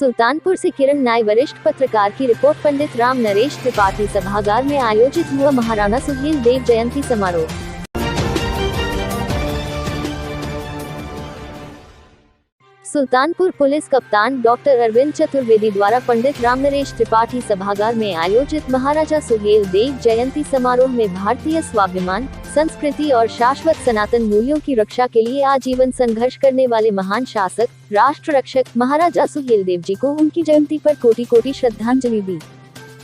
सुल्तानपुर से किरण नाय, वरिष्ठ पत्रकार की रिपोर्ट। पंडित राम नरेश त्रिपाठी सभागार में आयोजित हुआ महाराणा सुहेल देव जयंती समारोह। सुल्तानपुर पुलिस कप्तान डॉक्टर अरविंद चतुर्वेदी द्वारा पंडित राम नरेश त्रिपाठी सभागार में आयोजित महाराजा सुहेल देव जयंती समारोह में भारतीय स्वाभिमान, संस्कृति और शाश्वत सनातन मूल्यों की रक्षा के लिए आजीवन संघर्ष करने वाले महान शासक, राष्ट्र रक्षक महाराजा सुहेल देव जी को उनकी जयंती पर कोटि कोटि श्रद्धांजलि दी।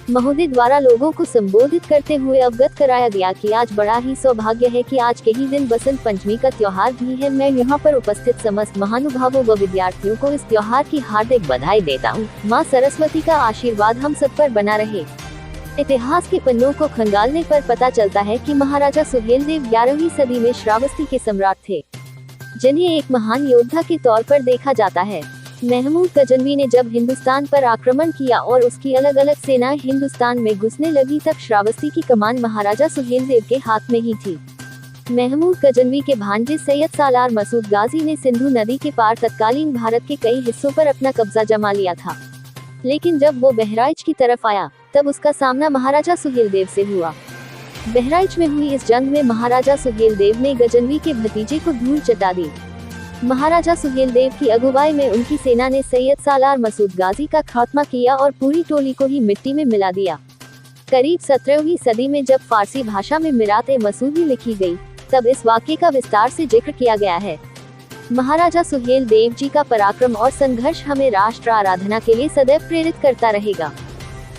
महोदय द्वारा लोगों को संबोधित करते हुए अवगत कराया गया कि आज बड़ा ही सौभाग्य है कि आज के ही दिन बसंत पंचमी का त्योहार भी है। मैं यहाँ पर उपस्थित समस्त महानुभावों व विद्यार्थियों को इस त्योहार की हार्दिक बधाई देता हूँ। माँ सरस्वती का आशीर्वाद हम सब पर बना रहे। इतिहास के पन्नों को खंगालने पर पता चलता है कि महाराजा सुहेल देव 11वीं सदी में श्रावस्ती के सम्राट थे, जिन्हें एक महान योद्धा के तौर पर देखा जाता है। महमूद गजनवी ने जब हिंदुस्तान पर आक्रमण किया और उसकी अलग अलग सेनाएं हिंदुस्तान में घुसने लगी, तब श्रावस्ती की कमान महाराजा सुहेल देव के हाथ में ही थी। महमूद गजनवी के भांजे सैयद सालार मसूद गाजी ने सिंधु नदी के पार तत्कालीन भारत के कई हिस्सों पर अपना कब्जा जमा लिया था, लेकिन जब वो बहराइच की तरफ आया तब उसका सामना महाराजा सुहेल देव से हुआ। बहराइच में हुई इस जंग में महाराजा सुहेल देव ने गजनवी के भतीजे को धूल चटा दी। महाराजा सुहेल देव की अगुवाई में उनकी सेना ने सैयद सालार मसूद गाजी का खात्मा किया और पूरी टोली को ही मिट्टी में मिला दिया। करीब 17वीं सदी में जब फारसी भाषा में मिरात-ए-मसूदी लिखी गई, तब इस वाक्य का विस्तार से जिक्र किया गया है। महाराजा सुहेल देव जी का पराक्रम और संघर्ष हमें राष्ट्र आराधना के लिए सदैव प्रेरित करता रहेगा।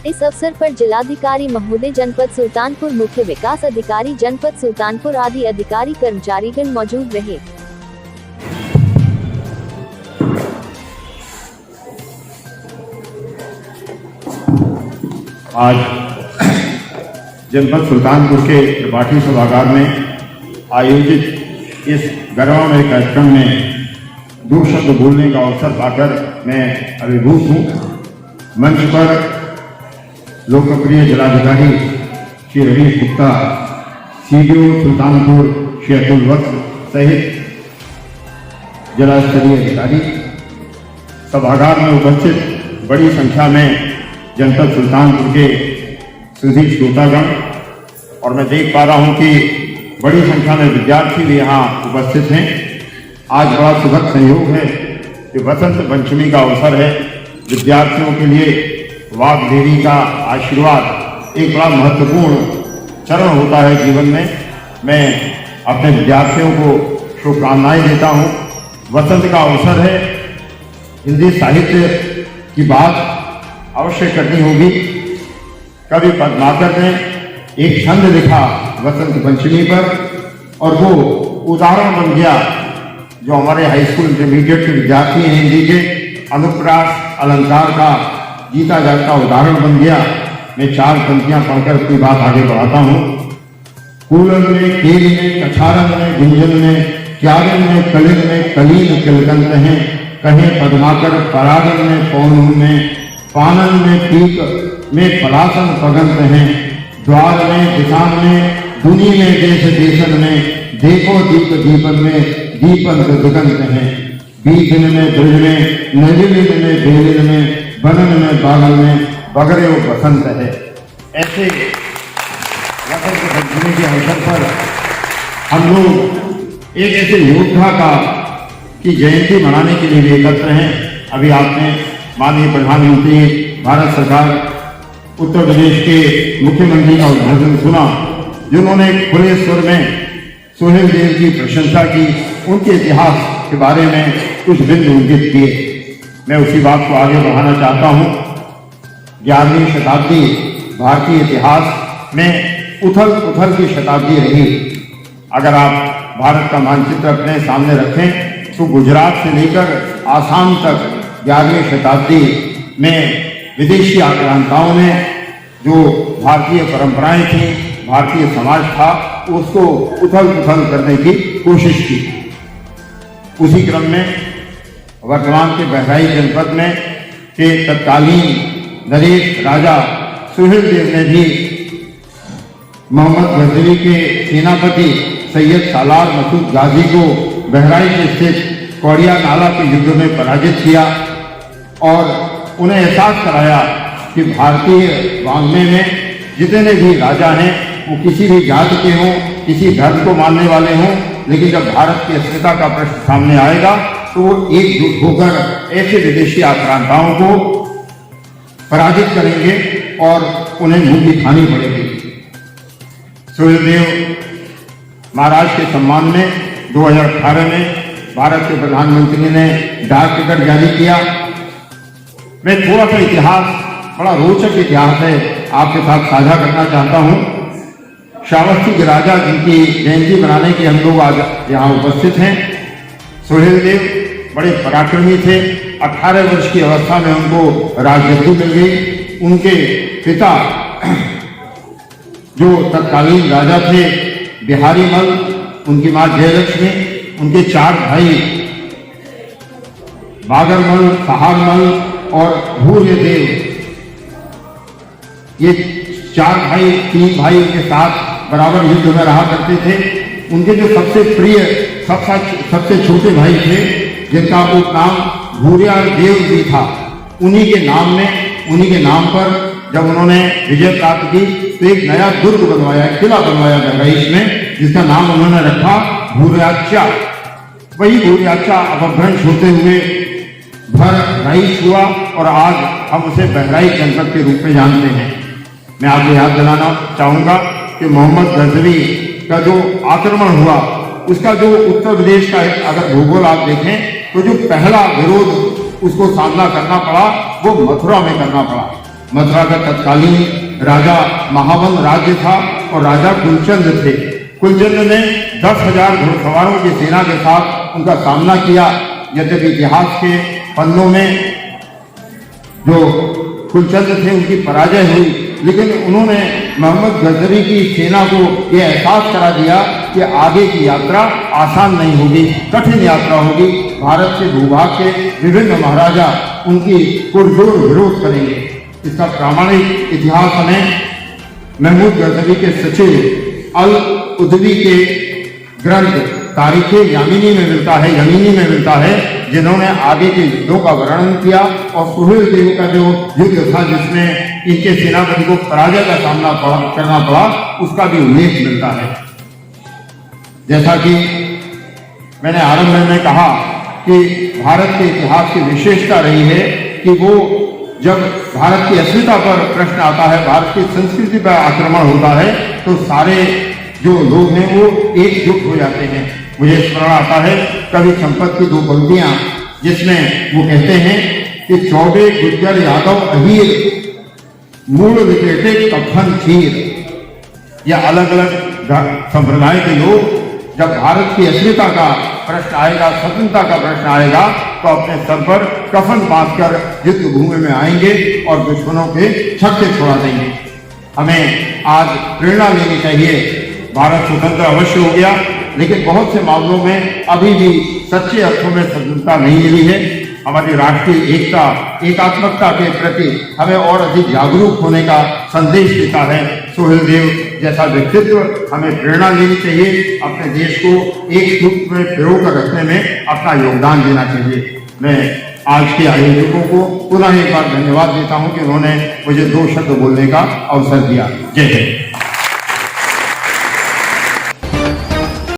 इस अवसर पर जिलाधिकारी महोदय जनपद सुल्तानपुर, मुख्य विकास अधिकारी जनपद सुल्तानपुर आदि अधिकारी कर्मचारीगण मौजूद रहे। आज जनपद सुल्तानपुर के त्रिपाठी सभागार में आयोजित इस गौरवमय कार्यक्रम में दो शब्द बोलने का अवसर पाकर मैं अभिभूत हूँ। मंच पर लोकप्रिय जिलाधिकारी श्री हरीश गुप्ता, सीडीओ सुल्तानपुर श्री अतुल वत्स सहित जिला स्तरीय अधिकारी, सभागार में उपस्थित बड़ी संख्या में जनपद सुल्तानपुर के सुधीर श्रोतागण, और मैं देख पा रहा हूं कि बड़ी संख्या में विद्यार्थी भी यहाँ उपस्थित हैं। आज बड़ा सुखद संयोग है कि बसंत पंचमी का अवसर है। विद्यार्थियों के लिए वाग देवी का आशीर्वाद एक बड़ा महत्वपूर्ण चरण होता है जीवन में। मैं अपने विद्यार्थियों को शुभकामनाएं देता हूँ। बसंत का अवसर है, हिंदी साहित्य की बात अवश्य करनी होगी। कवि पद्माकर ने एक छंद लिखा बसंत पंचमी पर, और वो उदाहरण बन गया जो हमारे हाई स्कूल इंटरमीडिएट के विद्यार्थी हैं हिंदी के, अनुप्रास अलंकार का जीता जागता उदाहरण बन गया। मैं 4 पंक्तियां पढ़कर अपनी बात आगे बढ़ाता हूँ। कूलन में, केल में, कछारन में, गुंजन में, क्यारन में, कलिन में, कलीन किलकंत हैं, कहें पद्माकर परागन में, पौन में, पानन में, पीक में, पलासन पगंत हैं, द्वार में, दिशान में, दुनी में, देश देशन में, देखो दीप दीपन में, दीपन दिगंत हैं, बीजन में, ब्रज में, नजलिन में, बेलिन में, बनन में, बागल में, बगरे बसंत है। ऐसे वसंत पंचमी के अवसर पर हम लोग एक ऐसे योद्धा का की जयंती मनाने के लिए भी एकत्र हैं। अभी आपने माननीय प्रधानमंत्री भारत सरकार उत्तर प्रदेश के मुख्यमंत्री का उद्घाटन सुना, जिन्होंने खुले स्वर में सुहेल देव की प्रशंसा की, उनके इतिहास के बारे में कुछ बिंदु इंगित किए। मैं उसी बात को आगे बढ़ाना चाहता हूँ। 11वीं शताब्दी भारतीय इतिहास में उथल पुथल की शताब्दी रही। अगर आप भारत का मानचित्र अपने सामने रखें तो गुजरात से लेकर आसाम तक 11वीं शताब्दी में विदेशी आक्रांताओं ने जो भारतीय परंपराएं थी, भारतीय समाज था, उसको उथल पुथल करने की कोशिश की। उसी क्रम में वर्तमान के बहराइच जनपद में के तत्कालीन नरेश राजा सुहेल देव ने भी मोहम्मद गजनवी के सेनापति सैयद सालार मसूद गाजी को बहराइच स्थित कौड़िया नाला के युद्ध में पराजित किया और उन्हें एहसास कराया कि भारतीय वाङ्मय में जितने भी राजा हैं वो किसी भी जाति के हों, किसी धर्म को मानने वाले हों, लेकिन जब भारत की अस्मिता का प्रश्न सामने आएगा तो वो एकजुट होकर ऐसे विदेशी आक्रांताओं को पराजित करेंगे और उन्हें मुंह खानी पड़ेगी। सुहेलदेव महाराज के सम्मान में 2018 में भारत के प्रधानमंत्री ने डाक टिकट जारी किया। मैं थोड़ा सा इतिहास, बड़ा रोचक इतिहास है, आपके साथ साझा करना चाहता हूं। श्रावस्ती के राजा जिनकी जयंती मनाने के हम लोग आज यहाँ उपस्थित हैं, सुहेलदेव बड़े पराक्रमी थे। 18 वर्ष की अवस्था में उनको राजगद्दी मिल गई। उनके पिता जो तत्कालीन राजा थे बिहारी मल, उनकी मां जयलक्ष्मी, उनके 4 भाई बागरमल, सहारमल और भूर्यदेव, ये 4 भाई, 3 भाई उनके साथ बराबर युद्ध में रहा करते थे। उनके जो सबसे प्रिय, सबसे छोटे भाई थे जिनका उपनाम भूर्यादेव भी था, उन्हीं के नाम पर जब उन्होंने विजय प्राप्त की तो एक नया दुर्ग बनवाया, किला बनवाया बहराइच में, जिसका नाम उन्होंने रखा भूर्याचा। वही भूर्याचा अपभ्रंश होते हुए बहराइच हुआ और आज हम उसे बहराइच जनपद के रूप में जानते हैं। मैं आपको याद दिलाना चाहूंगा कि मोहम्मद गजनवी का जो आक्रमण हुआ, उसका जो उत्तर प्रदेश का अगर भूगोल आप देखें तो जो पहला विरोध उसको सामना करना पड़ा वो मथुरा में करना पड़ा। मथुरा का तत्कालीन राजा महाबल राज्य था और राजा कुलचंद थे। कुलचंद ने 10,000 घुड़सवारों की सेना के साथ उनका सामना किया। यद्यपि इतिहास के पन्नों में जो कुलचंद थे उनकी पराजय हुई, लेकिन उन्होंने मोहम्मद गजनवी की सेना को यह एहसास करा दिया कि आगे की यात्रा आसान नहीं होगी, कठिन यात्रा होगी। भारत के भूभाग के विभिन्न महाराजा उनकी पुरजोर विरोध करेंगे। इसका प्रामाणिक इतिहास हमें महमूद गजनवी के सचिव अल उदवी के ग्रंथ तारीखे यमीनी में मिलता है, जिन्होंने आगे के युद्धों का वर्णन किया और सुहेलदेव का जो युद्ध था जिसमें इनके सेनापति को पराजय का सामना करना पड़ा, उसका भी उल्लेख मिलता है। जैसा कि मैंने आरंभ में कहा कि भारत के इतिहास की विशेषता रही है कि वो जब भारत की अस्मिता पर प्रश्न आता है, भारत की संस्कृति पर आक्रमण होता है, तो सारे जो लोग हैं वो एकजुट हो जाते हैं। मुझे स्मरण आता है कवि चंपक की 2 पंक्तियां, जिसमें वो कहते हैं कि 14 गुज्जर यादव अहीर मूल विकेटे कफन चीर। या अलग अलग संप्रदाय के लोग जब भारत की अस्मिता का प्रश्न आएगा, स्वतंत्रता का प्रश्न आएगा, तो अपने सर पर कफन बांधकर युद्ध भूमि में आएंगे और दुश्मनों के छक्के छोड़ा देंगे। हमें आज प्रेरणा लेनी चाहिए। भारत स्वतंत्र अवश्य हो गया, लेकिन बहुत से मामलों में अभी भी सच्चे अर्थों में स्वतंत्रता नहीं मिली है। हमारी राष्ट्रीय एकता, एकात्मकता के प्रति हमें और अधिक जागरूक होने का संदेश देता है। सुहेलदेव जैसा व्यक्तित्व हमें प्रेरणा लेनी चाहिए, अपने देश को एक सूत्र में पिरो कर रखने में अपना योगदान देना चाहिए। मैं आज के आयोजकों को पुनः एक बार धन्यवाद देता हूं कि उन्होंने मुझे 2 शब्द बोलने का अवसर दिया। जय हिंद।